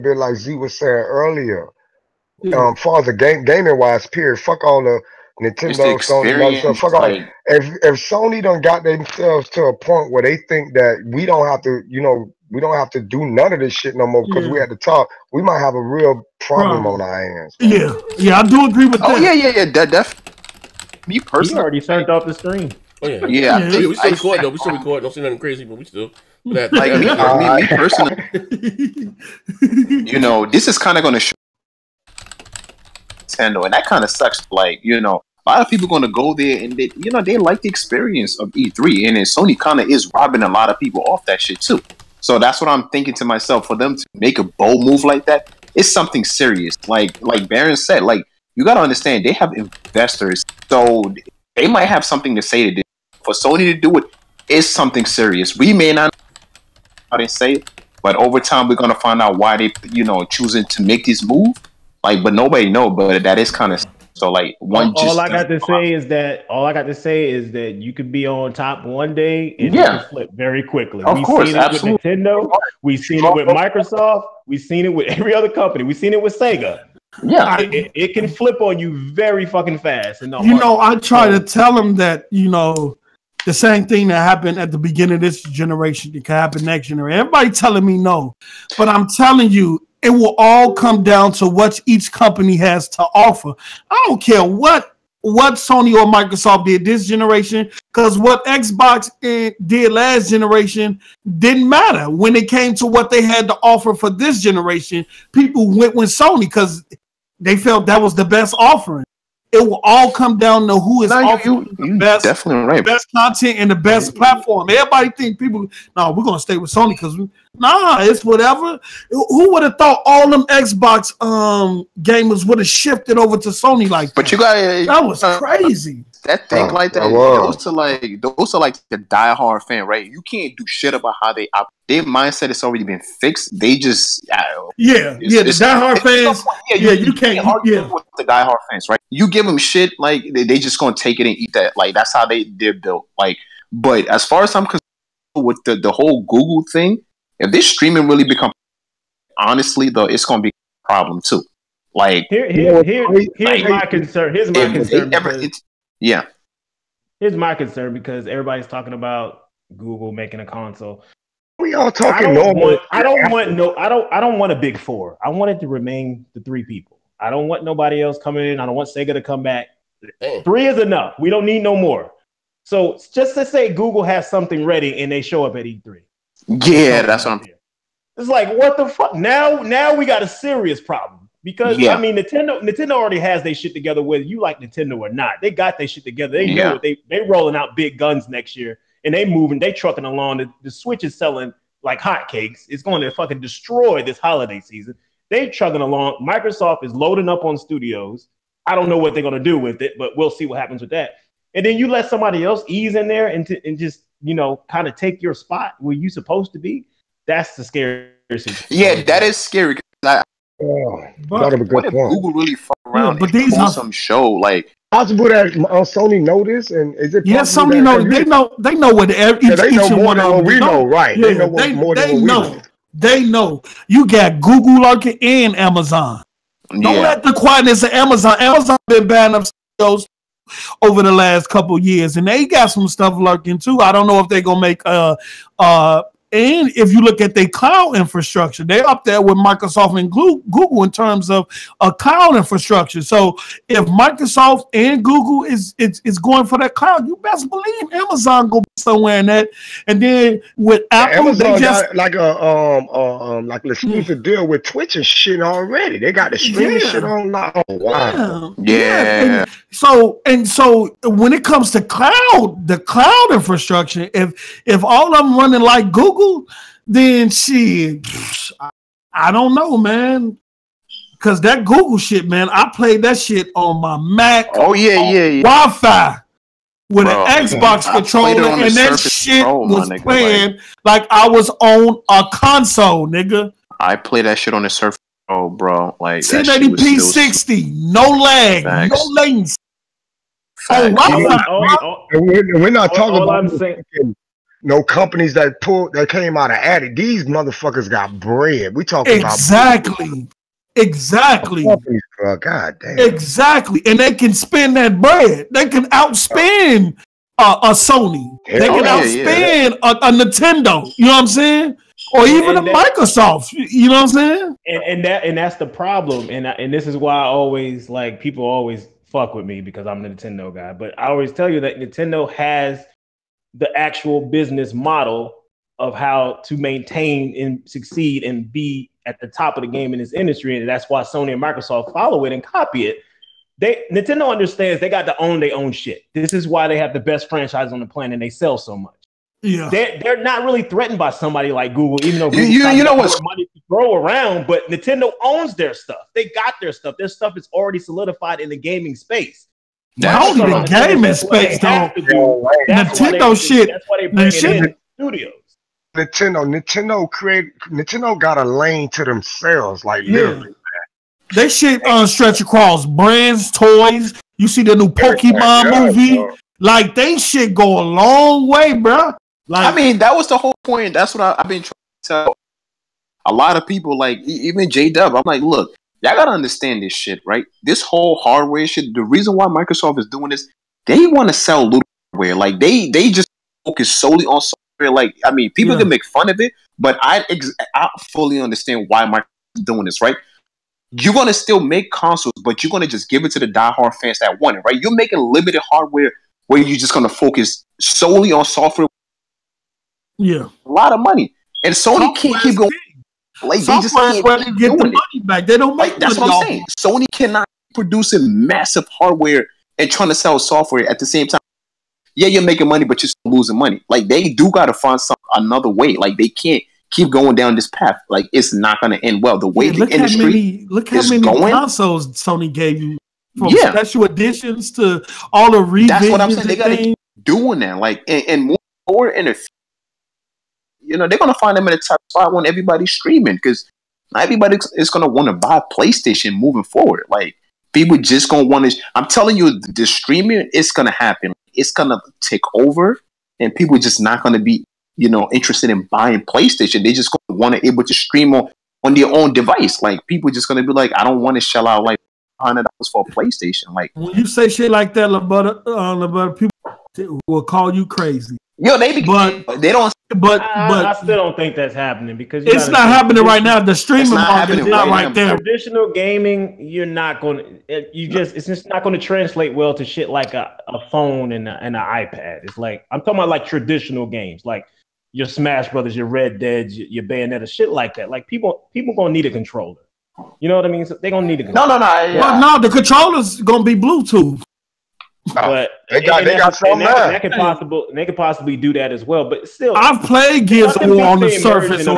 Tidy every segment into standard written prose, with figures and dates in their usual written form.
bit like Z was saying earlier. Yeah. Far as the gaming wise, period. Fuck all the It's the Nintendo, Sony, and other stuff. experience. Fuck all. Like, If Sony done got themselves to a point where they think that we don't have to, we don't have to do none of this shit no more because we Yeah. at the top, we might have a real problem on Problem. our hands. Yeah. Yeah, I do agree with oh that. yeah. That me He personally. already turned off the stream. Oh yeah. Yeah, I Yeah. We think still I record though. We still record. Don't say nothing crazy, but we still. That, like me, that, me personally. This is kind of going to show Nintendo, and that kind of sucks. Like, a lot of people going to go there and they like the experience of E3, and then Sony kind of is robbing a lot of people off that shit too. So that's what I'm thinking to myself. For them to make a bold move like that, it's something serious. Like Baron said, like you got to understand they have investors, so they might have something to say to this. For Sony to do it is something serious. We may not know how they say it, but over time we're gonna find out why they, choosing to make this move. Like, but nobody know. But that is kind of so. Like All I got to say is that you could be on top one day and you can flip very quickly. Of course, seen it with Nintendo. We've seen it with Microsoft. We've seen it with every other company. We've seen it with Sega. Yeah, it can flip on you very fucking fast. And I try to tell them that the same thing that happened at the beginning of this generation it can happen next generation. Everybody telling me no, but I'm telling you, it will all come down to what each company has to offer. I don't care what Sony or Microsoft did this generation, because what Xbox did last generation didn't matter. When it came to what they had to offer for this generation, people went with Sony because they felt that was the best offering. It will all come down to who is offering the best, definitely right. best content and the best platform. Everybody think we're going to stay with Sony because it's whatever. Who would have thought all them Xbox gamers would have shifted over to Sony like that? But you got that was crazy. That thing like that. Those are like the diehard fan, right? You can't do shit about how they operate. Their mindset has already been fixed. They just the diehard fans. You can't argue with the diehard fans, right? You give them shit, like they just gonna take it and eat that. Like that's how they're built. Like, but as far as I'm concerned with the whole Google thing, if this streaming really becomes, honestly though, it's gonna be a problem too. Like here's my concern. Here's my concern because everybody's talking about Google making a console. We all talking normal. I don't want a big four. I want it to remain the three people. I don't want nobody else coming in. I don't want Sega to come back. Damn. 3 is enough. We don't need no more. So just to say Google has something ready and they show up at E3. Yeah, that's what I'm. It's like, what the fuck? Now we got a serious problem. Because I mean, Nintendo already has their shit together, whether you like Nintendo or not. They got their shit together. They know what they rolling out big guns next year, and they trucking along. The Switch is selling like hotcakes. It's going to fucking destroy this holiday season. They chugging along. Microsoft is loading up on studios. I don't know what they're gonna do with it, but we'll see what happens with that. And then you let somebody else ease in there and just kind of take your spot where you're supposed to be. That's the scary situation. Yeah, that is scary. What if Google really fuck around but and on some show like possible that Sony know this, and is it? Yeah, Sony know. They know what they know more than what we know, right? Yeah, they know more than what we know. They know. You got Google lurking and Amazon. Don't let the quietness of Amazon. Amazon been banning up those over the last couple of years, and they got some stuff lurking too. I don't know if they're gonna make and if you look at their cloud infrastructure, they're up there with Microsoft and Google in terms of a cloud infrastructure. So if Microsoft and Google is going for that cloud, you best believe Amazon go be somewhere in that. And then with Apple, Amazon they just got like an exclusive deal with Twitch and shit already. They got the streaming shit on. Oh wow, yeah. So when it comes to the cloud infrastructure, if all of them running like Google, then shit, I don't know, man. Because that Google shit, man, I played that shit on my Mac. Oh yeah. Wi-Fi with an Xbox controller, and that shit was playing like I was on a console, nigga. I play that shit on the Surface Pro, bro. Like 1080p 60, no lag, no latency. We're not talking about No companies that came out of Addict. These motherfuckers got bread. We talking exactly. Exactly. Companies, bro. God damn. Exactly. And they can spend that bread. They can outspend a Sony. They can outspend a Nintendo. You know what I'm saying? Or even a Microsoft. You know what I'm saying? And that's the problem. And this is why I always like people always fuck with me because I'm the Nintendo guy. But I always tell you that Nintendo has the actual business model of how to maintain and succeed and be at the top of the game in this industry. And that's why Sony and Microsoft follow it and copy it. Nintendo understands they got to own their own shit. This is why they have the best franchise on the planet and they sell so much. Yeah, they're not really threatened by somebody like Google, even though Google you know what's money to throw around. But Nintendo owns their stuff. They got their stuff. Their stuff is already solidified in the gaming space. Not only the gaming space, though. Nintendo shit. That's why they bring it in studios. Nintendo got a lane to themselves, like literally. They shit stretch across brands, toys. You see the new Pokemon movie. Like, they shit go a long way, bro. Like, I mean, that was the whole point. That's what I've been trying to tell a lot of people, like even J-Dub. I'm like, look, y'all gotta understand this shit, right? This whole hardware shit. The reason why Microsoft is doing this, they want to sell little hardware. Like they just focus solely on software. Like, I mean, people can make fun of it, but I fully understand why Microsoft is doing this, right? You're gonna still make consoles, but you're gonna just give it to the diehard fans that want it, right? You're making limited hardware where you're just gonna focus solely on software. Yeah, a lot of money, and Sony can't keep going. Like, they just can't get the money back. They don't make that's what I'm saying. Sony cannot producing massive hardware and trying to sell software at the same time. Yeah, you're making money, but you're still losing money. Like, they do gotta find another way. Like, they can't keep going down this path. Like, it's not gonna end well. The way the industry look how many consoles Sony gave you. From special editions to all the revisions. That's what I'm saying. They gotta keep doing that. Like, and more in the future, you know, they're gonna find them in the top spot when everybody's streaming, because not everybody is gonna want to buy PlayStation moving forward. Like, people just gonna want to. I'm telling you, the streaming is gonna happen. It's gonna take over, and people just not gonna be, you know, interested in buying PlayStation. They just gonna want to able to stream on their own device. Like, people just gonna be like, I don't want to shell out like $100 for a PlayStation. Like, when you say shit like that, LaButter, people will call you crazy. Yo, they don't. But I still don't think that's happening, because it's not happening right now. The streaming market is not right there. Traditional gaming, you're not going to. It's just not going to translate well to shit like a phone and an iPad. It's like, I'm talking about like traditional games, like your Smash Brothers, your Red Dead, your Bayonetta, shit like that. Like, people gonna need a controller. You know what I mean? So they're gonna need a controller. No. Yeah. Well, no, the controller's gonna be Bluetooth. But they got something that could possibly do that as well. But still, I've played Gears of War on the Surface on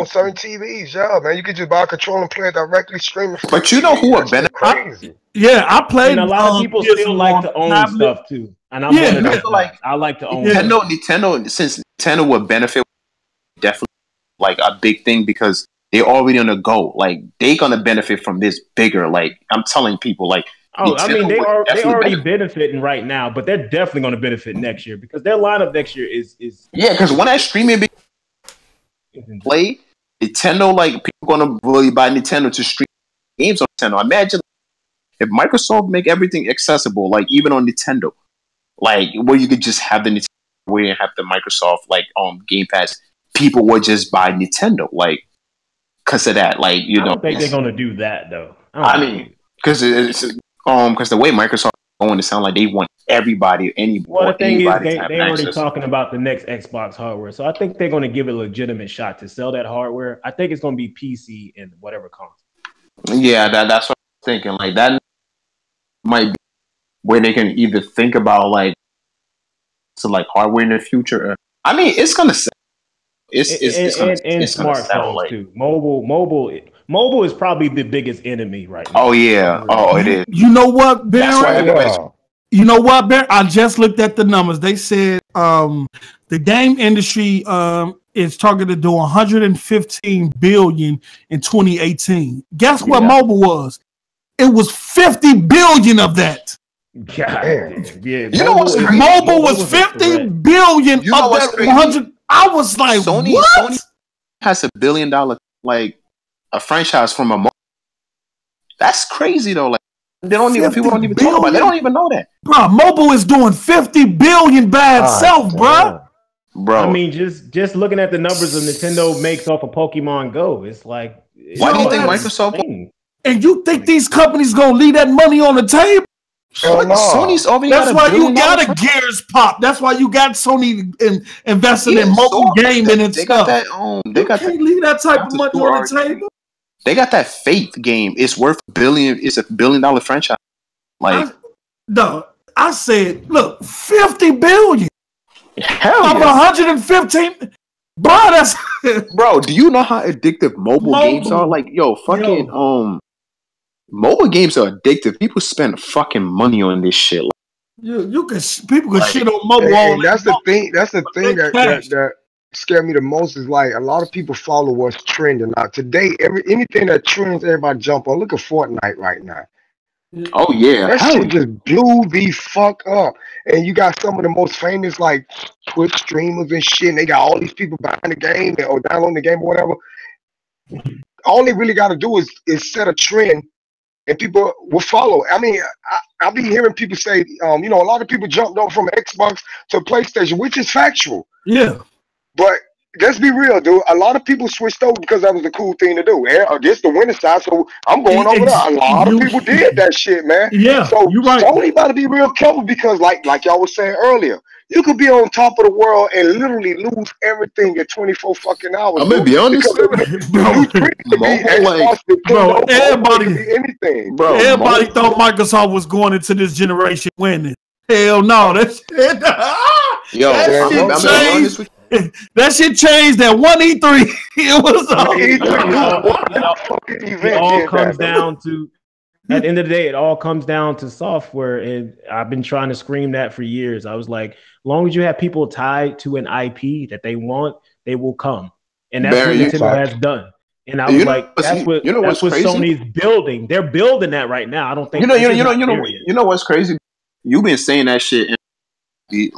certain TVs. Yeah, man, you could just buy a controller and play it directly streaming. But you know who would benefit? Crazy. I played. And a lot of people still like to own stuff too. And I'm one of those. Like, I like to own. Nintendo, since Nintendo would benefit, definitely like a big thing, because they're already on the go. Like, they're gonna benefit from this bigger. Like, I'm telling people, like. Oh, I mean, they already benefiting right now, but they're definitely going to benefit next year, because their lineup next year is because when that streaming play, Nintendo, like, people going to really buy Nintendo to stream games on Nintendo. Imagine if Microsoft make everything accessible, like even on Nintendo, like where you could just have the Nintendo where you have the Microsoft like Game Pass. People would just buy Nintendo, like, because of that. Like, you know, I don't think they're going to do that though. I mean, because it's. Because the way Microsoft is going to sound like they want everybody, Well, the thing is, they already talking about the next Xbox hardware, so I think they're going to give it a legitimate shot to sell that hardware. I think it's going to be PC and whatever console. Yeah, that's what I'm thinking. Like, that might be where they can either think about like hardware in the future. I mean, it's going to sell. It's smartphones like, too. Mobile is probably the biggest enemy right now. Oh yeah. Oh, it is. You know what, Barry? You know what, Barry? I just looked at the numbers. They said the game industry is targeted to do 115 billion in 2018. Guess what mobile was? It was 50 billion of that. God, yeah. You know what's crazy? Mobile was 50 billion You know of what's that crazy? 100. I was like, Sony has $1 billion like a franchise from a mobile. That's crazy though. Like people don't even talk about it. They don't even know that. Bro, mobile is doing 50 billion bad self, bro. Bro, I mean, just looking at the numbers of Nintendo makes off of Pokemon Go, it's like, why do you think Microsoft? And you think these companies gonna leave that money on the table? Sony's already. That's why you got a Gears pop. That's why you got Sony investing in mobile gaming and stuff. They can't leave that type of money on the table. They got that Faith game. It's worth $1 billion. It's $1 billion franchise. Like, I said, look, 50 billion. Hell yeah. 115. Bro, bro, do you know how addictive mobile games are? Like, fucking mobile games are addictive. People spend fucking money on this shit. People can shit on mobile. And that's the thing. That's the thing that scared me the most is like a lot of people follow what's trending. Now today, anything that trends, everybody jump on. Look at Fortnite right now. Oh yeah, that shit just blew the fuck up. And you got some of the most famous like Twitch streamers and shit. And they got all these people buying the game or downloading the game or whatever. All they really got to do is set a trend, and people will follow. I mean, I'll be hearing people say, a lot of people jumped over from Xbox to PlayStation, which is factual. Yeah. But let's be real, dude. A lot of people switched over because that was the cool thing to do. Against the winning side, so I'm going over there. A lot of people did that shit, man. Yeah. So you're right. Sony about to be real careful because, like y'all was saying earlier, you could be on top of the world and literally lose everything in 24 fucking hours. I'm gonna be honest, everybody thought Microsoft was going into this generation winning. Hell no, that's that shit changed at one E3. It was it all comes down to. At the end of the day, it all comes down to software, and I've been trying to scream that for years. I was like, as long as you have people tied to an IP that they want, they will come, and that's what Nintendo has done. And I was like, that's what Sony's building. They're building that right now. I don't think you know what's crazy. You've been saying that shit, and a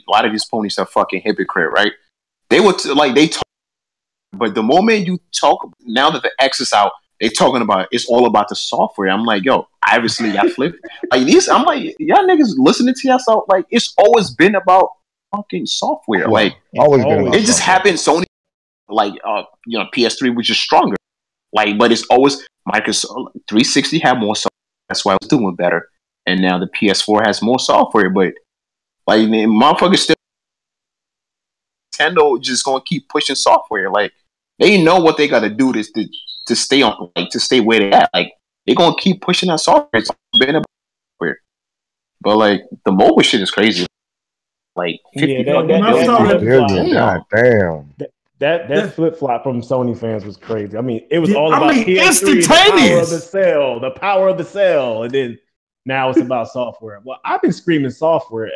lot of these ponies are fucking hypocrite, right? They would they talk, but the moment you talk, now that the X is out. They talking about it's all about the software. I'm like, obviously y'all flipped. Like these, I'm like, y'all niggas listening to yourself. Like it's always been about fucking software. Like it just happened. Sony, PS3 was just stronger. Like, but it's always Microsoft 360 had more software. That's why it was doing better. And now the PS4 has more software. But like, motherfuckers still Nintendo just gonna keep pushing software. Like they know what they gotta do to stay on, to stay where they at. Like they're gonna keep pushing that software. It's been about software. But like the mobile shit is crazy. Like 50 God damn. That flip flop from Sony fans was crazy. I mean, it was all about PS3, the power of the cell, and then now it's about software. Well, I've been screaming software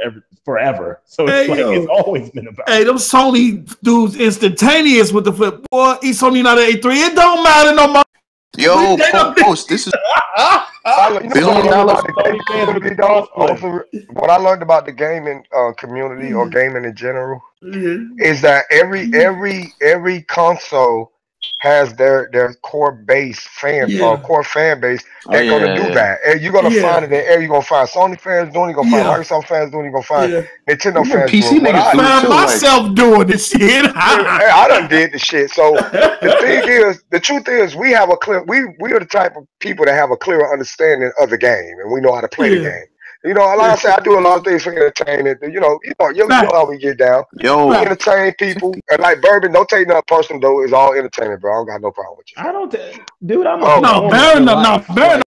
forever, so it's it's always been about. Hey, them Sony dudes instantaneous with the flip. Boy, it's Sony not an A3. It don't matter no more. Yo, post. This is $1 billion. What I learned about the gaming community or gaming in general is that every console has their core base core fan base that's gonna do that. And you're gonna find it in you're gonna find Sony fans doing it, you're gonna find Microsoft fans doing it, you're gonna find Nintendo fans doing it. I found myself doing this shit. I done did the shit. So the truth is we have a clear we are the type of people that have a clearer understanding of the game and we know how to play the game. Like I said, I do a lot of things for entertainment. You know how we get down. We entertain people. And like Bourbon, don't take nothing personal though. It's all entertainment, bro. I don't got no problem with you. I don't, dude. I'm no,